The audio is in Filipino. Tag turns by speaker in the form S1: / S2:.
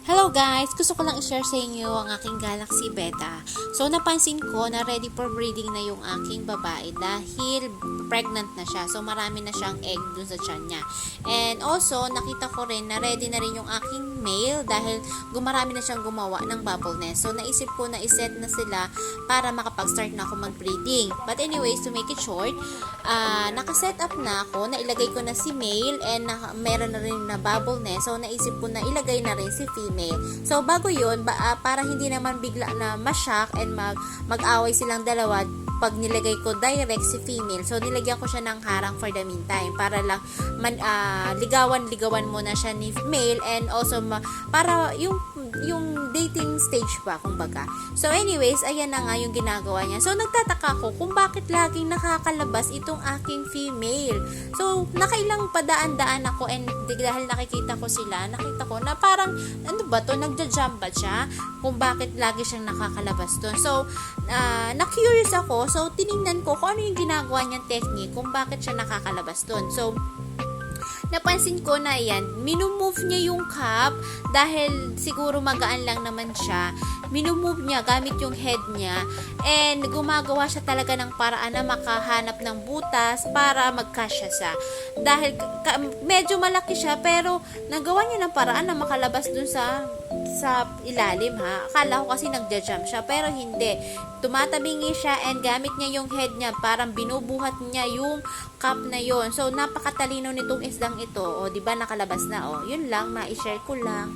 S1: Hello guys! Gusto ko lang i-share sa inyo ang aking Galaxy Beta. So, napansin ko na ready for breeding na yung aking babae dahil pregnant na siya. So, marami na siyang egg dun sa tiyan niya. And also, nakita ko rin na ready na rin yung aking male dahil gumarami na siyang gumawa ng bubble nest. So, naisip ko na iset na sila para makapag-start na ako mag-breeding. But anyways, to make it short, nakaset up na ako, nailagay ko na si male and meron na rin na bubble nest. So, naisip ko na ilagay na rin si female. So, bago yun, para hindi naman bigla na ma-shock and mag-away silang dalawa pag nilagay ko direct si female. So, nilagyan ko siya ng harang for the meantime para lang ligawan muna siya ni male and also para yung dating stage pa, kumbaga. So, anyways, ayan na nga yung ginagawa niya. So, nagtataka ko kung bakit laging nakakalabas itong aking female. So, nakailang padaan-daan ako and dahil nakikita ko na parang, ano ba to, nagja-jump ba siya? Kung bakit lagi siyang nakakalabas doon. So, na-curious ako. So, tiningnan ko kung ano yung ginagawa niyang technique, kung bakit siya nakakalabas doon. So, napansin ko na yan, minumove niya yung cup dahil siguro magaan lang naman siya. Minumove niya gamit yung head niya and gumagawa siya talaga ng paraan na makahanap ng butas para magkasya siya. Dahil medyo malaki siya pero nagawa niya ng paraan na makalabas dun sa ilalim ha. Akala ko kasi nagja-jump siya pero hindi. Tumatabingi siya and gamit niya yung head niya, parang binubuhat niya yung cup na yon. So napakatalino nitong isdang ito. O di ba nakalabas na, o. Yun lang, ma-share ko lang.